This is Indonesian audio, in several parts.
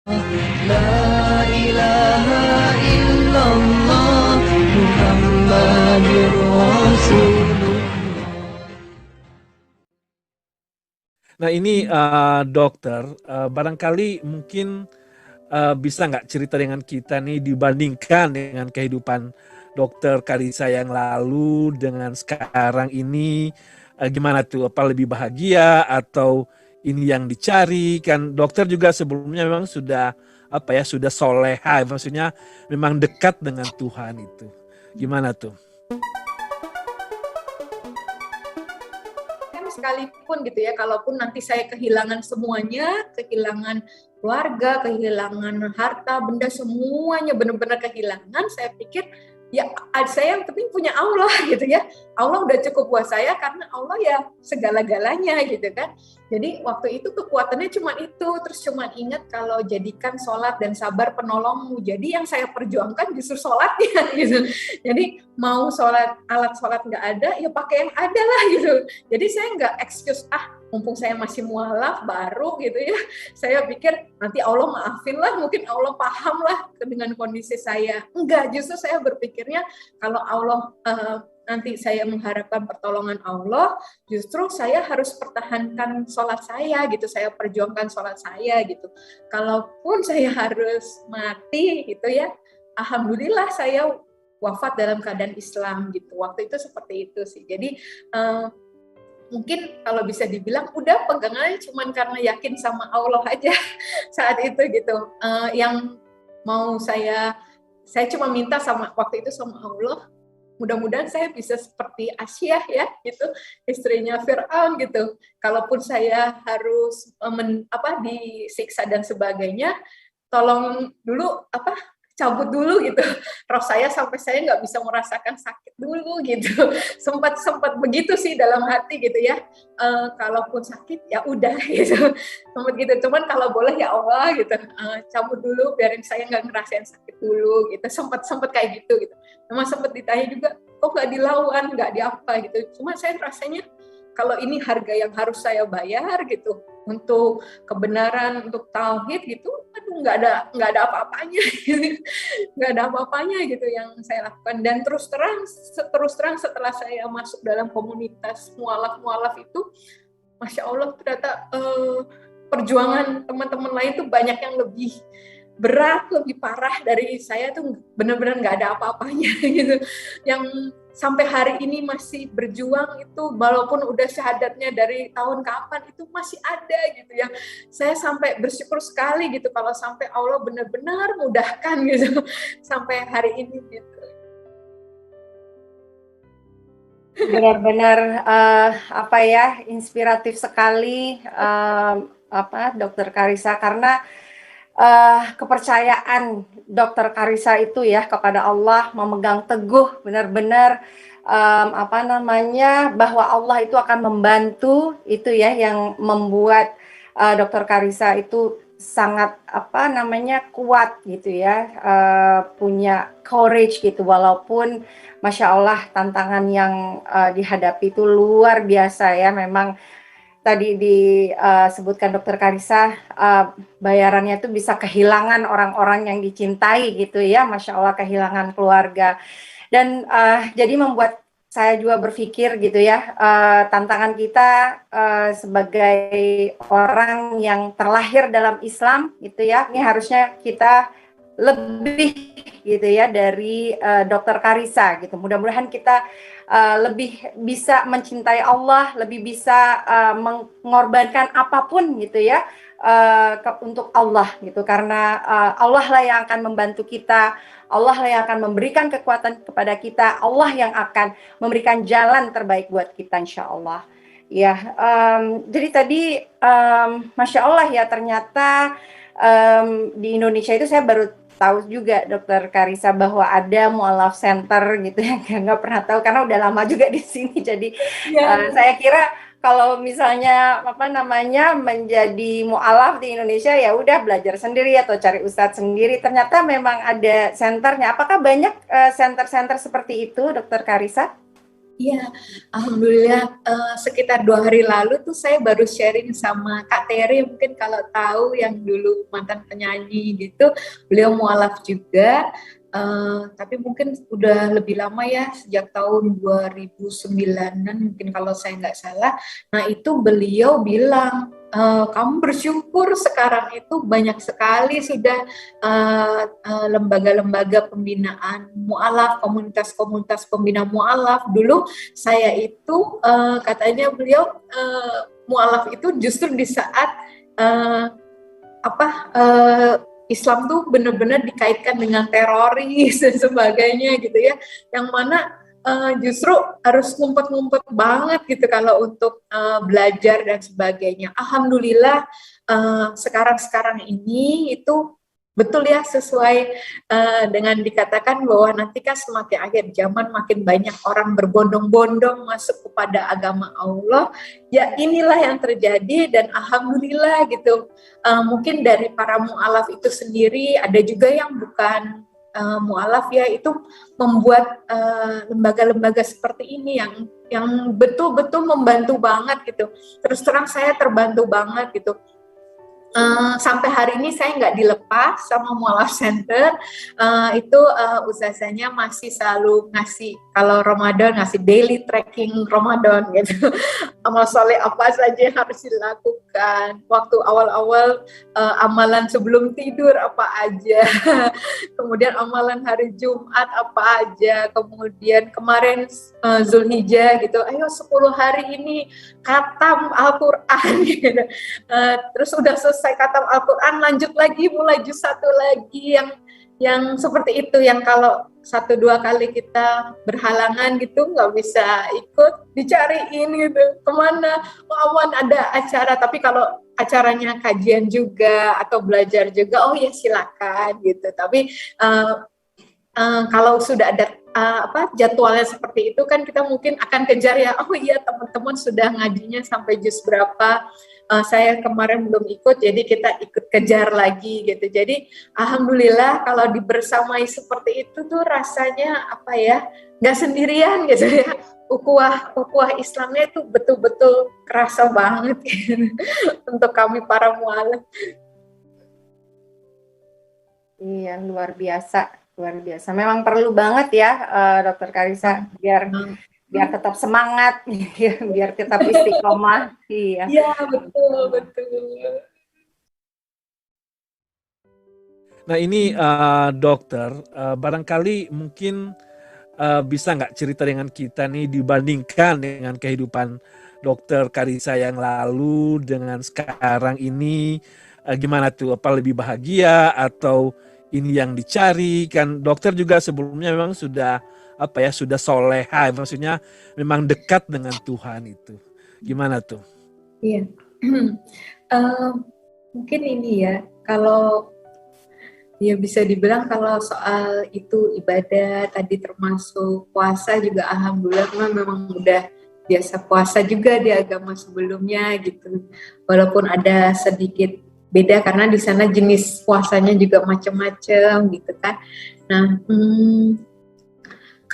La ilaha illallah Muhammadur Rasulullah. Nah ini dokter, barangkali mungkin bisa nggak cerita dengan kita nih dibandingkan dengan kehidupan dokter Karissa yang lalu dengan sekarang ini, gimana tuh? Apa lebih bahagia atau ini yang dicari? Kan dokter juga sebelumnya memang sudah sudah soleha, maksudnya memang dekat dengan Tuhan itu. Gimana tuh? Kan sekalipun gitu ya, kalaupun nanti saya kehilangan semuanya, kehilangan keluarga, kehilangan harta, benda, semuanya benar-benar kehilangan, saya pikir ya saya yang penting punya Allah gitu ya. Allah udah cukup buat saya karena Allah ya segala-galanya gitu kan. Jadi waktu itu kekuatannya cuma itu, terus cuma ingat kalau jadikan sholat dan sabar penolongmu. Jadi yang saya perjuangkan justru sholatnya gitu. Jadi mau sholat, alat sholat nggak ada, ya pakai yang ada lah gitu. Jadi saya nggak excuse, mumpung saya masih mualaf baru gitu ya, saya pikir nanti Allah maafin lah, mungkin Allah paham lah dengan kondisi saya. Enggak, justru saya berpikirnya kalau Allah nanti saya mengharapkan pertolongan Allah, justru saya harus pertahankan sholat saya gitu, saya perjuangkan sholat saya gitu. Kalaupun saya harus mati gitu ya, alhamdulillah saya wafat dalam keadaan Islam gitu. Waktu itu seperti itu sih. Jadi mungkin kalau bisa dibilang udah pegangannya cuman karena yakin sama Allah aja saat itu gitu. Yang mau saya cuma minta sama waktu itu sama Allah, mudah-mudahan saya bisa seperti Asyah ya gitu, istrinya Fir'aun gitu. Kalaupun saya harus disiksa dan sebagainya, tolong dulu cabut dulu gitu roh saya sampai saya nggak bisa merasakan sakit dulu gitu. sempat begitu sih dalam hati gitu ya. Kalaupun sakit ya udah gitu, sempat gitu. Cuman kalau boleh ya Allah gitu, cabut dulu biarin saya nggak ngerasain sakit dulu gitu. Sempat kayak gitu. Memang sempat ditanya juga kok nggak dilawan, nggak diapa gitu. Cuma saya rasanya kalau ini harga yang harus saya bayar gitu untuk kebenaran, untuk tauhid gitu, aduh nggak ada apa-apanya, nggak ada apa-apanya gitu yang saya lakukan. Dan terus terang setelah saya masuk dalam komunitas mualaf itu, masya Allah ternyata perjuangan teman-teman lain tuh banyak yang lebih berat, lebih parah dari saya tuh, benar-benar nggak ada apa-apanya gitu. Yang sampai hari ini masih berjuang itu, walaupun udah syahadatnya dari tahun kapan itu masih ada gitu ya. Saya sampai bersyukur sekali gitu kalau sampai Allah benar-benar mudahkan gitu sampai hari ini gitu. Benar-benar inspiratif sekali Dokter Karissa, karena kepercayaan Dokter Karissa itu ya kepada Allah, memegang teguh benar-benar bahwa Allah itu akan membantu, itu ya yang membuat Dokter Karissa itu sangat kuat gitu ya, punya courage gitu, walaupun Masya Allah tantangan yang dihadapi itu luar biasa ya. Memang tadi disebutkan Dokter Karissa, bayarannya itu bisa kehilangan orang-orang yang dicintai gitu ya, Masya Allah, kehilangan keluarga. Dan jadi membuat saya juga berpikir gitu ya, tantangan kita sebagai orang yang terlahir dalam Islam gitu ya, ini harusnya kita lebih gitu ya dari Dokter Karissa gitu. Mudah-mudahan kita lebih bisa mencintai Allah, lebih bisa mengorbankan apapun gitu ya untuk Allah gitu, karena Allah lah yang akan membantu kita, Allah lah yang akan memberikan kekuatan kepada kita, Allah yang akan memberikan jalan terbaik buat kita insya Allah ya. Jadi tadi Masya Allah ya, ternyata di Indonesia itu saya baru tahu juga Dokter Karissa bahwa ada mualaf center gitu ya, nggak pernah tahu karena udah lama juga di sini. Jadi saya kira kalau misalnya menjadi mualaf di Indonesia ya udah belajar sendiri atau cari ustadz sendiri. Ternyata memang ada senternya. Apakah banyak center-center seperti itu, Dokter Karissa? Iya, alhamdulillah sekitar 2 hari lalu tuh saya baru sharing sama Kak Terry, mungkin kalau tahu yang dulu mantan penyanyi gitu, beliau mualaf juga, tapi mungkin udah lebih lama ya, sejak tahun 2009-an mungkin kalau saya nggak salah. Nah itu beliau bilang, kamu bersyukur sekarang itu banyak sekali sudah lembaga-lembaga pembinaan mualaf, komunitas-komunitas pembina mualaf. Dulu saya itu katanya beliau mualaf itu justru di saat uh, apa Islam tuh benar-benar dikaitkan dengan teroris dan sebagainya gitu ya, yang mana justru harus ngumpet-ngumpet banget gitu kalau untuk belajar dan sebagainya. Alhamdulillah sekarang-sekarang ini itu betul ya, sesuai dengan dikatakan bahwa nanti kan semakin akhir zaman makin banyak orang berbondong-bondong masuk kepada agama Allah. Ya inilah yang terjadi dan alhamdulillah gitu. Mungkin dari para mualaf itu sendiri ada juga yang bukan mualaf ya, itu membuat lembaga-lembaga seperti ini yang betul-betul membantu banget gitu. Terus terang saya terbantu banget gitu. Sampai hari ini saya nggak dilepas sama Mualaf Center. Itu usahanya masih selalu ngasih, kalau Ramadan ngasih daily tracking Ramadan gitu. Amal soleh apa saja yang harus dilakukan. Waktu awal-awal amalan sebelum tidur apa aja. Kemudian amalan hari Jumat apa aja. Kemudian kemarin Zulhijjah gitu. Ayo 10 hari ini khatam Al-Quran gitu. Terus udah selesai khatam Al-Quran, lanjut lagi mulai juz 1 lagi, yang seperti itu, yang kalau 1-2 kali kita berhalangan gitu nggak bisa ikut, dicariin gitu kemana, awan ada acara, tapi kalau acaranya kajian juga atau belajar juga, oh ya silakan gitu. Tapi kalau sudah ada jadwalnya seperti itu kan kita mungkin akan kejar ya, oh iya teman-teman sudah ngajinya sampai juz berapa, saya kemarin belum ikut, jadi kita ikut kejar lagi gitu. Jadi alhamdulillah kalau dibersamai seperti itu tuh rasanya apa ya, nggak sendirian gitu ya, ukhuwah Islamnya itu betul-betul kerasa banget gitu, untuk kami para mualaf. Iya, luar biasa. Memang perlu banget ya, Dokter Karissa, biar tetap semangat, biar tetap istiqomah. Iya. Iya, betul. Nah ini dokter, barangkali mungkin bisa nggak cerita dengan kita nih, dibandingkan dengan kehidupan dokter Karissa yang lalu dengan sekarang ini, gimana tuh? Apa lebih bahagia atau ini yang dicari? Kan dokter juga sebelumnya memang sudah sudah soleha, maksudnya memang dekat dengan Tuhan itu. Gimana tuh? Iya, mungkin ini ya, kalau ya bisa dibilang kalau soal itu ibadah tadi termasuk puasa juga alhamdulillah memang udah biasa puasa juga di agama sebelumnya gitu. Walaupun ada sedikit beda karena di sana jenis puasanya juga macam-macam gitu kan. Nah,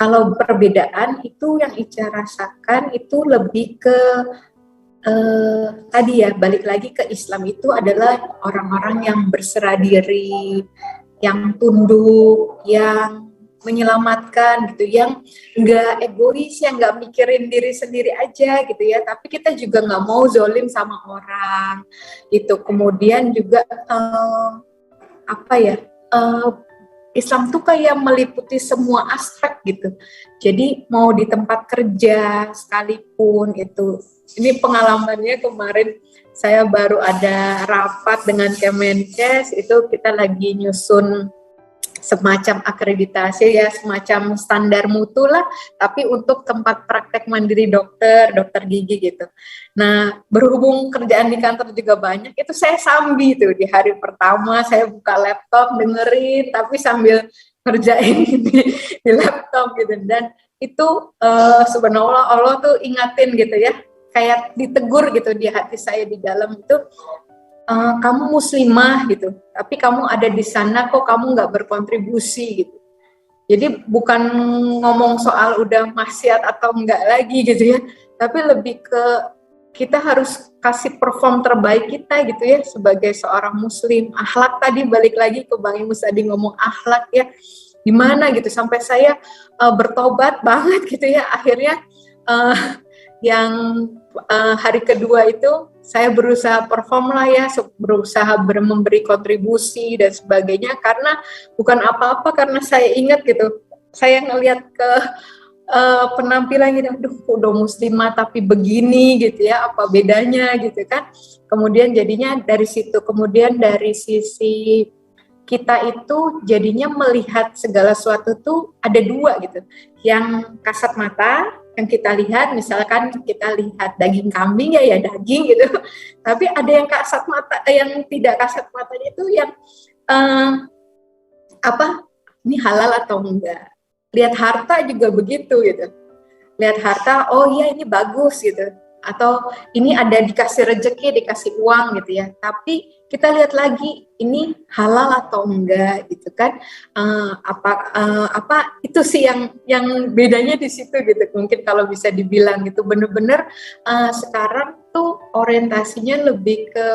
kalau perbedaan itu yang Ica rasakan itu lebih ke tadi ya, balik lagi ke Islam itu adalah orang-orang yang berserah diri, yang tunduk, yang menyelamatkan gitu, yang nggak egois, yang nggak mikirin diri sendiri aja gitu ya, tapi kita juga nggak mau zolim sama orang gitu. Kemudian juga Islam tuh kayak meliputi semua aspek gitu. Jadi mau di tempat kerja sekalipun itu. Ini pengalamannya kemarin saya baru ada rapat dengan Kemenkes, itu kita lagi nyusun semacam akreditasi ya, semacam standar mutu lah, tapi untuk tempat praktek mandiri dokter gigi gitu. Nah, berhubung kerjaan di kantor juga banyak, itu saya sambil tuh di hari pertama saya buka laptop dengerin, tapi sambil kerjain di laptop gitu. Dan itu subhanallah, Allah tuh ingatin gitu ya, kayak ditegur gitu di hati saya di dalam itu, kamu muslimah gitu, tapi kamu ada di sana kok kamu nggak berkontribusi gitu. Jadi bukan ngomong soal udah maksiat atau enggak lagi gitu ya, tapi lebih ke kita harus kasih perform terbaik kita gitu ya sebagai seorang muslim. Akhlak tadi balik lagi ke Bang Imus tadi ngomong akhlak ya, gimana gitu sampai saya bertobat banget gitu ya. Akhirnya yang hari kedua itu saya berusaha perform lah ya, berusaha memberi kontribusi dan sebagainya, karena bukan apa-apa, karena saya ingat gitu, saya ngelihat ke penampilan gitu, aduh udah muslimah tapi begini gitu ya, apa bedanya gitu kan. Kemudian jadinya dari situ, kemudian dari sisi kita itu jadinya melihat segala sesuatu tuh ada dua gitu, yang kasat mata yang kita lihat, misalkan kita lihat daging kambing ya daging gitu, tapi ada yang kasat mata, yang tidak kasat matanya itu yang ini halal atau enggak. Lihat harta juga begitu gitu, lihat harta, oh iya ini bagus gitu, atau ini ada dikasih rezeki, dikasih uang gitu ya, tapi kita lihat lagi ini halal atau enggak gitu kan. Itu sih yang bedanya di situ gitu, mungkin kalau bisa dibilang gitu, bener-bener sekarang tuh orientasinya lebih ke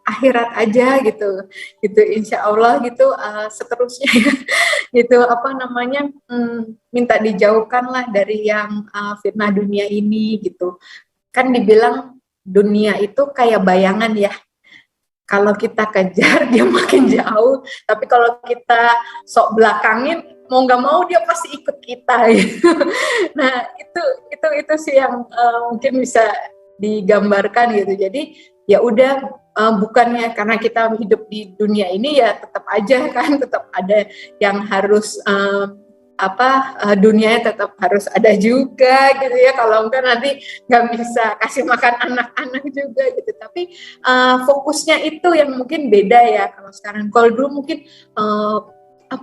akhirat aja gitu insya Allah gitu. Seterusnya gitu minta dijauhkan lah dari yang fitnah dunia ini gitu. Kan dibilang dunia itu kayak bayangan ya, kalau kita kejar dia makin jauh, tapi kalau kita sok belakangin, mau nggak mau dia pasti ikut kita gitu. Nah itu sih yang mungkin bisa digambarkan gitu. Jadi ya udah, bukannya karena kita hidup di dunia ini ya tetap aja kan, tetap ada yang harus dunianya tetap harus ada juga gitu ya, kalau enggak nanti nggak bisa kasih makan anak-anak juga gitu. Tapi fokusnya itu yang mungkin beda ya kalau sekarang. Kalau dulu mungkin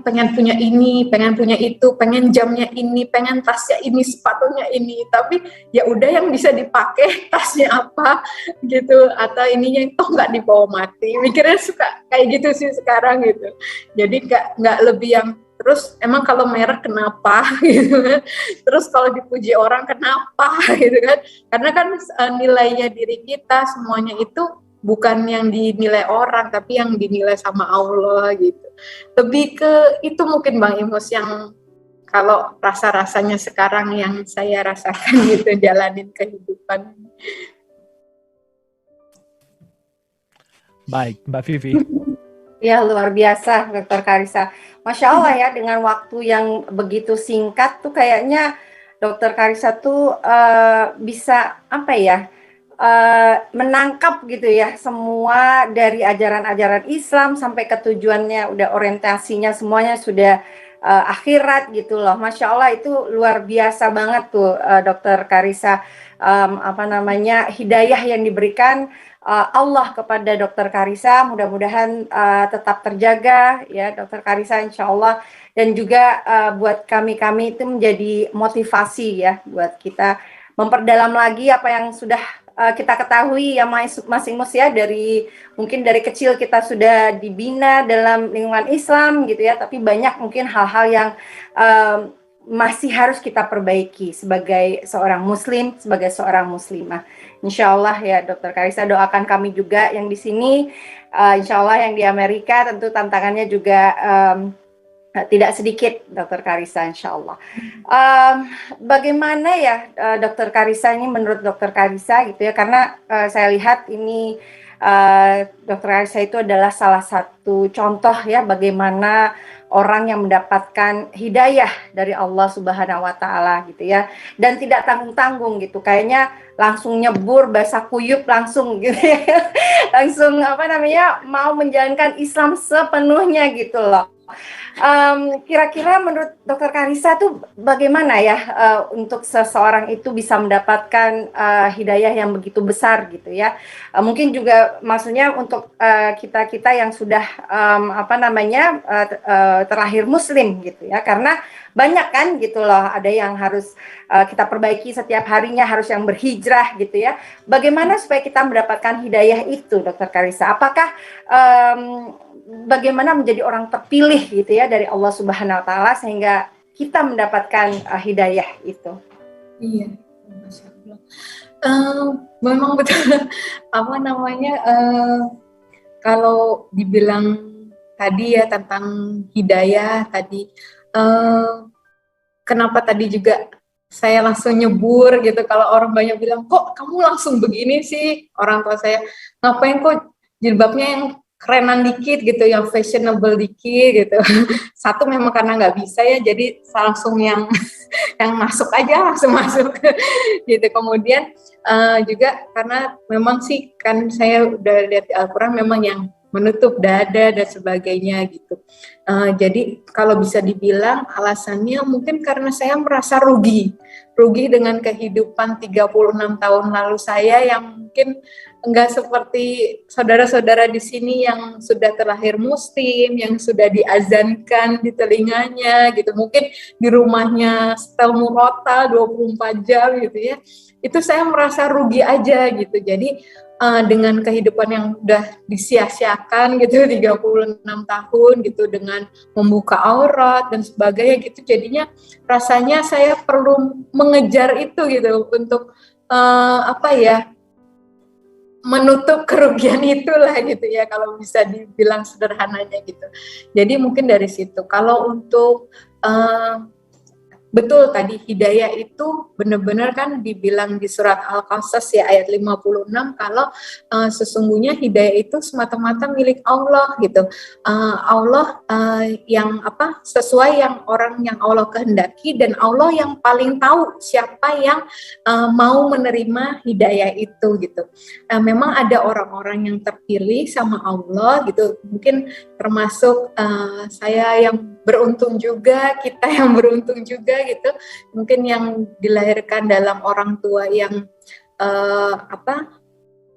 pengen punya ini, pengen punya itu, pengen jamnya ini, pengen tasnya ini, sepatunya ini, tapi ya udah yang bisa dipakai tasnya apa gitu, atau ininya toh nggak dibawa mati, mikirnya suka kayak gitu sih sekarang gitu. Jadi nggak lebih yang terus emang kalau merek kenapa gitu kan, terus kalau dipuji orang kenapa gitu kan, karena kan nilainya diri kita semuanya itu bukan yang dinilai orang, tapi yang dinilai sama Allah gitu. Lebih ke itu mungkin Bang Imus yang kalau rasa-rasanya sekarang yang saya rasakan gitu, jalanin kehidupan. Baik, Mbak Vivi. Ya, luar biasa Dr. Karissa. Masya Allah ya, dengan waktu yang begitu singkat tuh kayaknya Dr. Karissa tuh bisa menangkap gitu ya semua dari ajaran-ajaran Islam sampai ke tujuannya, udah orientasinya semuanya sudah akhirat gitu loh. Masya Allah, itu luar biasa banget tuh Dr. Karissa, hidayah yang diberikan Allah kepada Dr. Karissa. Mudah-mudahan tetap terjaga ya Dr. Karissa, insya Allah. Dan juga buat kami-kami itu menjadi motivasi ya buat kita memperdalam lagi apa yang sudah kita ketahui ya masing-masing ya, mungkin dari kecil kita sudah dibina dalam lingkungan Islam gitu ya, tapi banyak mungkin hal-hal yang masih harus kita perbaiki sebagai seorang muslim, sebagai seorang muslimah. Insya Allah ya Dr. Karissa, doakan kami juga yang di sini, insya Allah yang di Amerika tentu tantangannya juga tidak sedikit Dr. Karissa, insya Allah. Bagaimana ya Dr. Karissa ini, menurut Dr. Karissa gitu ya, karena saya lihat ini Dr. Karissa itu adalah salah satu contoh ya bagaimana orang yang mendapatkan hidayah dari Allah Subhanahu wa Ta'ala gitu ya, dan tidak tanggung-tanggung gitu, kayaknya langsung nyebur basah kuyup langsung gitu ya. Langsung mau menjalankan Islam sepenuhnya gitu loh. Kira-kira menurut Dr. Karissa tuh bagaimana ya untuk seseorang itu bisa mendapatkan hidayah yang begitu besar gitu ya? Mungkin juga maksudnya untuk kita-kita yang sudah terlahir muslim gitu ya, karena banyak kan gitu loh, ada yang harus kita perbaiki setiap harinya, harus yang berhijrah gitu ya. Bagaimana supaya kita mendapatkan hidayah itu Dr. Karissa? Apakah bagaimana menjadi orang terpilih gitu ya dari Allah Subhanahu wa Ta'ala sehingga kita mendapatkan hidayah itu. Iya, Masya Allah. Memang betul apa namanya kalau dibilang tadi ya tentang hidayah tadi, kenapa tadi juga saya langsung nyebur gitu kalau orang banyak bilang kok kamu langsung begini sih, orang tua saya ngapain kok jilbabnya yang kerenan dikit gitu, yang fashionable dikit gitu. Satu memang karena nggak bisa ya, jadi langsung yang yang masuk aja langsung masuk gitu. Kemudian juga karena memang sih kan saya udah lihat di Al-Quran memang yang menutup dada dan sebagainya gitu. Jadi kalau bisa dibilang alasannya mungkin karena saya merasa rugi dengan kehidupan 36 tahun lalu saya yang mungkin enggak seperti saudara-saudara di sini yang sudah terlahir muslim, yang sudah diazankan di telinganya gitu. Mungkin di rumahnya setel murotal 24 jam gitu ya. Itu saya merasa rugi aja gitu. Jadi dengan kehidupan yang udah disia-siakan gitu 36 tahun gitu dengan membuka aurat dan sebagainya gitu, jadinya rasanya saya perlu mengejar itu gitu untuk menutup kerugian itulah gitu ya kalau bisa dibilang sederhananya gitu. Jadi mungkin dari situ. Kalau untuk betul tadi hidayah itu benar-benar kan dibilang di surat Al-Qasas ya ayat 56 kalau sesungguhnya hidayah itu semata-mata milik Allah gitu. Allah yang sesuai yang orang yang Allah kehendaki dan Allah yang paling tahu siapa yang mau menerima hidayah itu gitu. Memang ada orang-orang yang terpilih sama Allah gitu. Mungkin termasuk saya yang beruntung juga, kita yang beruntung juga gitu, mungkin yang dilahirkan dalam orang tua yang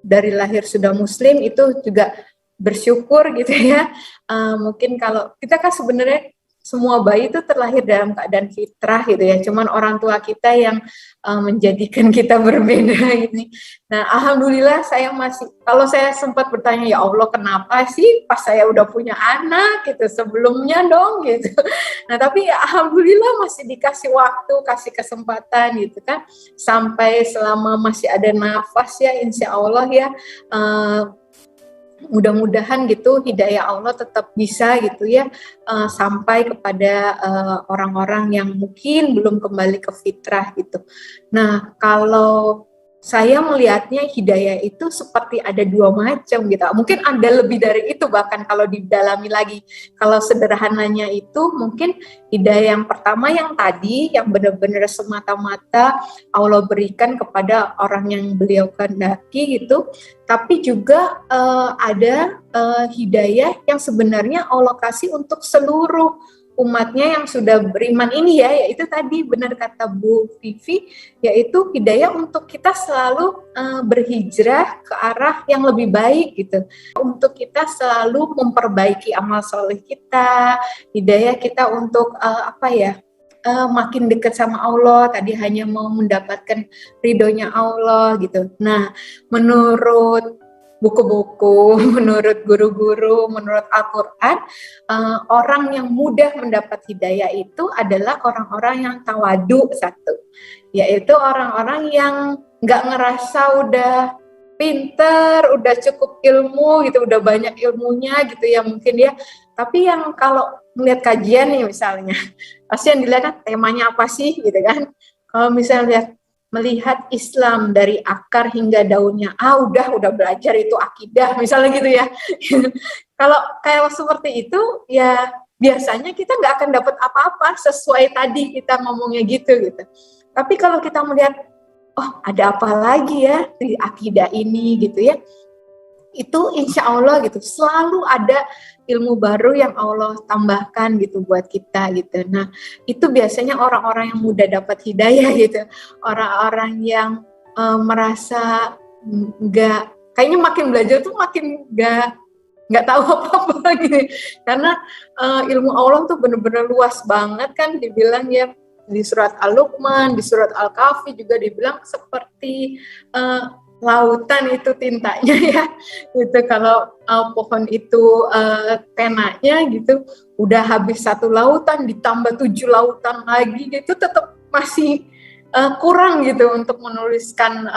dari lahir sudah muslim itu juga bersyukur gitu ya. Mungkin kalau kita kan sebenarnya semua bayi itu terlahir dalam keadaan fitrah gitu ya, cuman orang tua kita yang menjadikan kita berbeda ini. Nah, alhamdulillah saya masih, kalau saya sempat bertanya ya Allah kenapa sih pas saya udah punya anak gitu sebelumnya dong gitu. Nah, tapi ya, alhamdulillah masih dikasih waktu, kasih kesempatan gitu kan, sampai selama masih ada nafas ya, insya Allah ya. Mudah-mudahan gitu hidayah Allah tetap bisa gitu ya sampai kepada orang-orang yang mungkin belum kembali ke fitrah gitu. Nah, kalau saya melihatnya hidayah itu seperti ada dua macam gitu. Mungkin ada lebih dari itu bahkan kalau didalami lagi. Kalau sederhananya itu mungkin hidayah yang pertama yang tadi yang benar-benar semata-mata Allah berikan kepada orang yang beliau kehendaki gitu. Tapi juga ada hidayah yang sebenarnya Allah kasih untuk seluruh umatnya yang sudah beriman ini ya, yaitu tadi benar kata Bu Vivi, yaitu hidayah untuk kita selalu berhijrah ke arah yang lebih baik gitu. Untuk kita selalu memperbaiki amal soleh kita, hidayah kita untuk makin dekat sama Allah, tadi hanya mau mendapatkan ridhonya Allah gitu. Nah, menurut buku-buku, menurut guru-guru, menurut Al-Quran, orang yang mudah mendapat hidayah itu adalah orang-orang yang tawadu satu, yaitu orang-orang yang nggak ngerasa udah pinter, udah cukup ilmu gitu, udah banyak ilmunya gitu ya mungkin ya, tapi yang kalau melihat kajian nih misalnya, pasti yang dilihat kan temanya apa sih gitu kan, kalau misalnya melihat Islam dari akar hingga daunnya, udah belajar itu akidah misalnya gitu ya. Kalau seperti itu ya biasanya kita nggak akan dapat apa-apa sesuai tadi kita ngomongnya gitu. Tapi kalau kita melihat ada apa lagi ya di akidah ini gitu ya, itu insya Allah gitu selalu ada ilmu baru yang Allah tambahkan gitu buat kita gitu. Nah, itu biasanya orang-orang yang mudah dapat hidayah gitu. Orang-orang yang merasa kayaknya makin belajar tuh makin nggak tahu apa-apa gitu. Karena ilmu Allah tuh benar-benar luas banget kan, dibilang ya di surat Al-Luqman, di surat Al-Kahfi juga dibilang seperti lautan itu tintanya ya. Itu kalau pohon itu penanya gitu, udah habis 1 lautan ditambah 7 lautan lagi gitu, tetap masih kurang gitu untuk menuliskan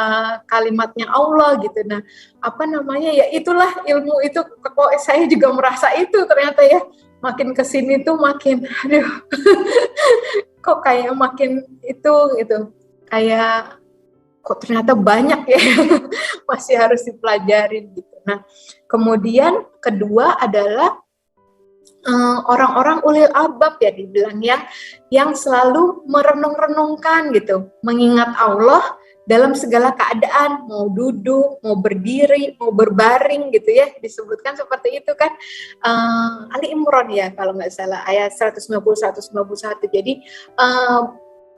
kalimatnya Allah gitu. Nah, apa namanya ya, itulah ilmu itu. Kok saya juga merasa itu ternyata ya, makin kesini tuh makin aduh kok kayak makin itu gitu, kayak kok ternyata banyak ya masih harus dipelajarin gitu. Nah, kemudian kedua adalah orang-orang ulil albab ya dibilang, yang selalu merenung-renungkan gitu, mengingat Allah dalam segala keadaan, mau duduk, mau berdiri, mau berbaring gitu ya, disebutkan seperti itu kan. Ali Imran ya kalau nggak salah, ayat 190-191. Jadi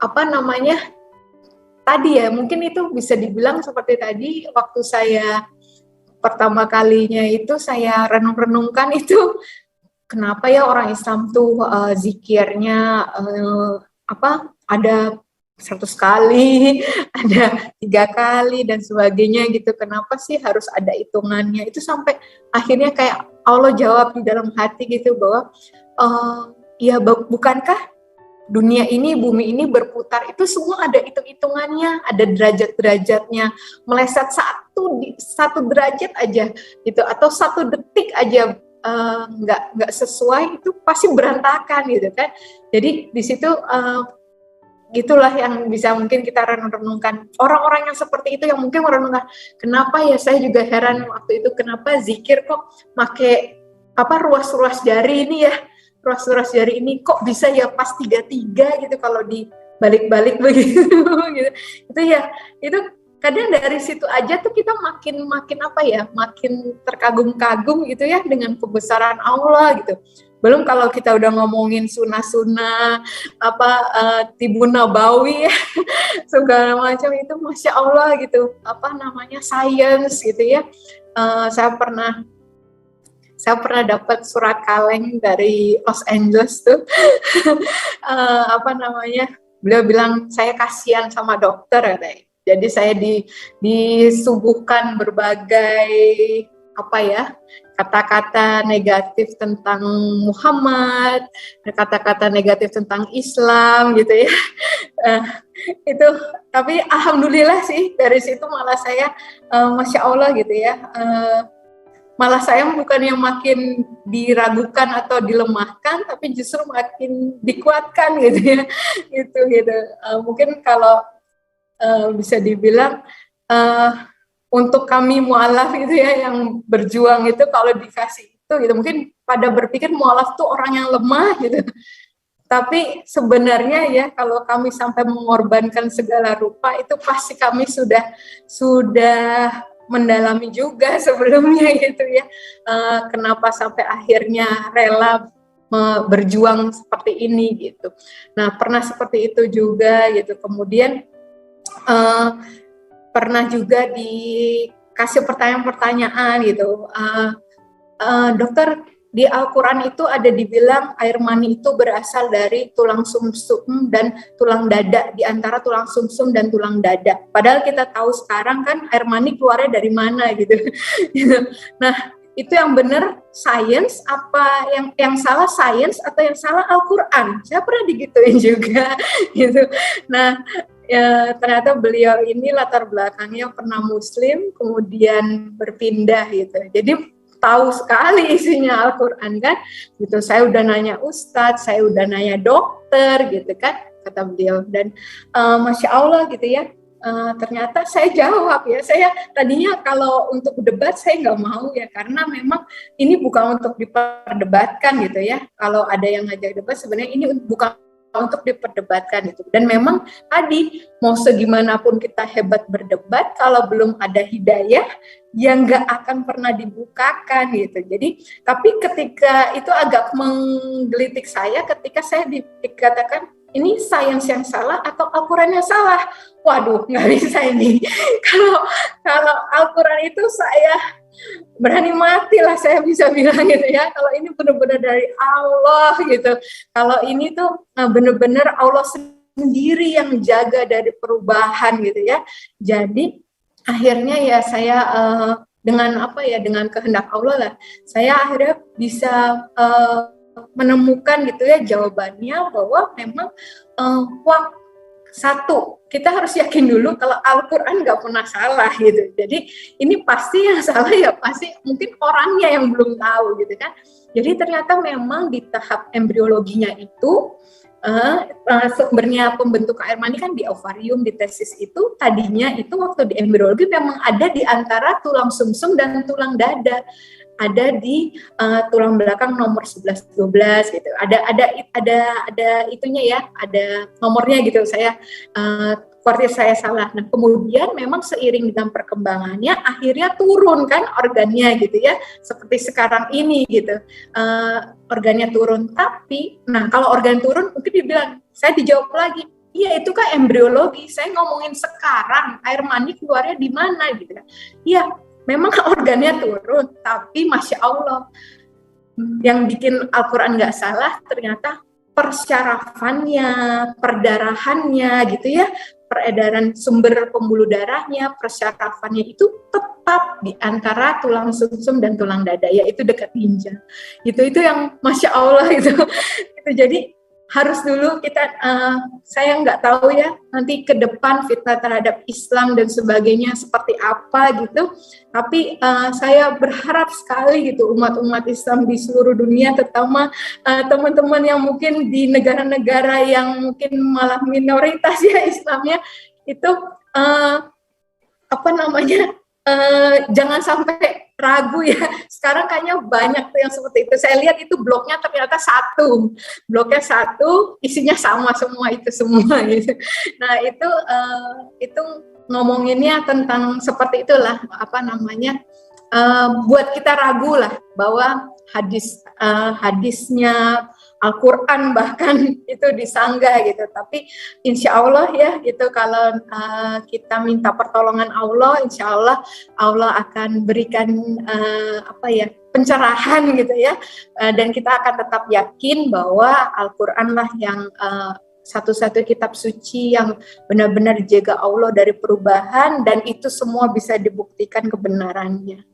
apa namanya, tadi ya mungkin itu bisa dibilang seperti tadi waktu saya pertama kalinya itu saya renung-renungkan itu, kenapa ya orang Islam tuh zikirnya ada 100 kali, ada 3 kali dan sebagainya gitu. Kenapa sih harus ada hitungannya? Itu sampai akhirnya kayak Allah jawab di dalam hati gitu bahwa ya bukankah dunia ini, bumi ini berputar, itu semua ada hitung-hitungannya, ada derajat-derajatnya. Meleset satu derajat aja gitu, atau 1 detik aja nggak sesuai, itu pasti berantakan gitu kan. Jadi di situ gitulah yang bisa mungkin kita renungkan. Orang-orang yang seperti itu yang mungkin merenungkan, kenapa ya, saya juga heran waktu itu, kenapa zikir kok make ruas-ruas jari ini ya, ruas-ruas jari ini kok bisa ya pas 3-3 gitu kalau dibalik-balik begitu gitu. Itu ya, itu kadang dari situ aja tuh kita makin terkagum-kagum gitu ya dengan kebesaran Allah gitu. Belum kalau kita udah ngomongin sunnah-sunnah Tibun Nabawi ya, segala macam itu Masya Allah gitu, sains gitu ya. Saya pernah dapat surat kaleng dari Los Angeles tuh. Beliau bilang, saya kasihan sama dokter ya. Jadi saya disuguhkan berbagai kata-kata negatif tentang Muhammad, kata-kata negatif tentang Islam gitu ya. Itu, tapi alhamdulillah sih dari situ malah saya Masya Allah gitu ya. Malah saya bukan yang makin diragukan atau dilemahkan, tapi justru makin dikuatkan gitu ya. Gitu. Mungkin kalau bisa dibilang untuk kami mualaf gitu ya, yang berjuang itu kalau dikasih itu gitu, mungkin pada berpikir mualaf tuh orang yang lemah gitu. Tapi sebenarnya ya, kalau kami sampai mengorbankan segala rupa, itu pasti kami sudah mendalami juga sebelumnya gitu ya. Kenapa sampai akhirnya rela berjuang seperti ini gitu. Nah, pernah seperti itu juga gitu. Kemudian pernah juga dikasih pertanyaan-pertanyaan gitu. Dokter, di Al-Quran itu ada dibilang air mani itu berasal dari tulang sumsum dan tulang dada, di antara tulang sumsum dan tulang dada. Padahal kita tahu sekarang kan air mani keluarnya dari mana gitu. Nah, itu yang benar sains apa yang salah sains atau yang salah Al-Quran? Saya pernah digituin juga gitu. Nah, ya, ternyata beliau ini latar belakangnya pernah Muslim, kemudian berpindah gitu. Jadi tahu sekali isinya Al-Quran kan. Gitu. Saya udah nanya ustadz, saya udah nanya dokter gitu kan, kata beliau. Dan Masya Allah gitu ya. Ternyata saya jawab ya, saya tadinya kalau untuk debat saya nggak mau ya, karena memang ini bukan untuk diperdebatkan gitu ya. Kalau ada yang ngajak debat sebenarnya ini bukan untuk diperdebatkan itu. Dan memang tadi mau segimanapun kita hebat berdebat, kalau belum ada hidayah yang nggak akan pernah dibukakan gitu. Jadi tapi ketika itu agak menggelitik saya ketika saya dikatakan ini sains yang salah atau Al-Quran yang salah. Waduh, nggak bisa ini. Kalau Al-Quran itu saya berani mati lah, saya bisa bilang gitu ya. Kalau ini benar-benar dari Allah gitu. Kalau ini tuh benar-benar Allah sendiri yang jaga dari perubahan gitu ya. Jadi akhirnya ya saya dengan apa ya, dengan kehendak Allah lah, saya akhirnya bisa menemukan gitu ya jawabannya, bahwa memang waktu satu, kita harus yakin dulu kalau Al-Quran nggak pernah salah gitu. Jadi ini pasti yang salah ya pasti mungkin orangnya yang belum tahu gitu kan. Jadi ternyata memang di tahap embriologinya itu sumbernya pembentuk air mani kan di ovarium, di testis itu tadinya itu waktu di embriologi memang ada di antara tulang sumsum dan tulang dada. Ada di tulang belakang nomor 11 12 gitu. Ada itunya ya, ada nomornya gitu. Saya kuartir saya salah. Nah, kemudian memang seiring dengan perkembangannya akhirnya turun kan organnya gitu ya. Seperti sekarang ini gitu. Organnya turun, tapi nah kalau organ turun mungkin dibilang, saya dijawab lagi, iya itu kan embriologi, saya ngomongin sekarang air mani keluarnya di mana gitu kan. Iya, memang organnya turun, tapi Masya Allah, yang bikin Al-Quran nggak salah ternyata persyarafannya, perdarahannya gitu ya, peredaran sumber pembuluh darahnya, persyarafannya itu tetap di antara tulang sumsum dan tulang dada, yaitu dekat ginjal. Itu yang Masya Allah itu. Jadi harus dulu kita, saya nggak tahu ya nanti ke depan fitnah terhadap Islam dan sebagainya seperti apa gitu, tapi saya berharap sekali gitu umat-umat Islam di seluruh dunia, terutama teman-teman yang mungkin di negara-negara yang mungkin malah minoritas ya Islamnya, itu jangan sampai ragu ya. Sekarang kayaknya banyak tuh yang seperti itu. Saya lihat itu blognya ternyata blognya satu, isinya sama semua itu semua gitu. Nah itu ngomonginnya tentang seperti itulah, buat kita ragu lah bahwa hadisnya Al-Quran bahkan itu disanggah gitu. Tapi insya Allah ya gitu, kalau kita minta pertolongan Allah, insya Allah Allah akan berikan pencerahan gitu ya, dan kita akan tetap yakin bahwa Al-Quran lah yang satu-satu kitab suci yang benar-benar dijaga Allah dari perubahan, dan itu semua bisa dibuktikan kebenarannya.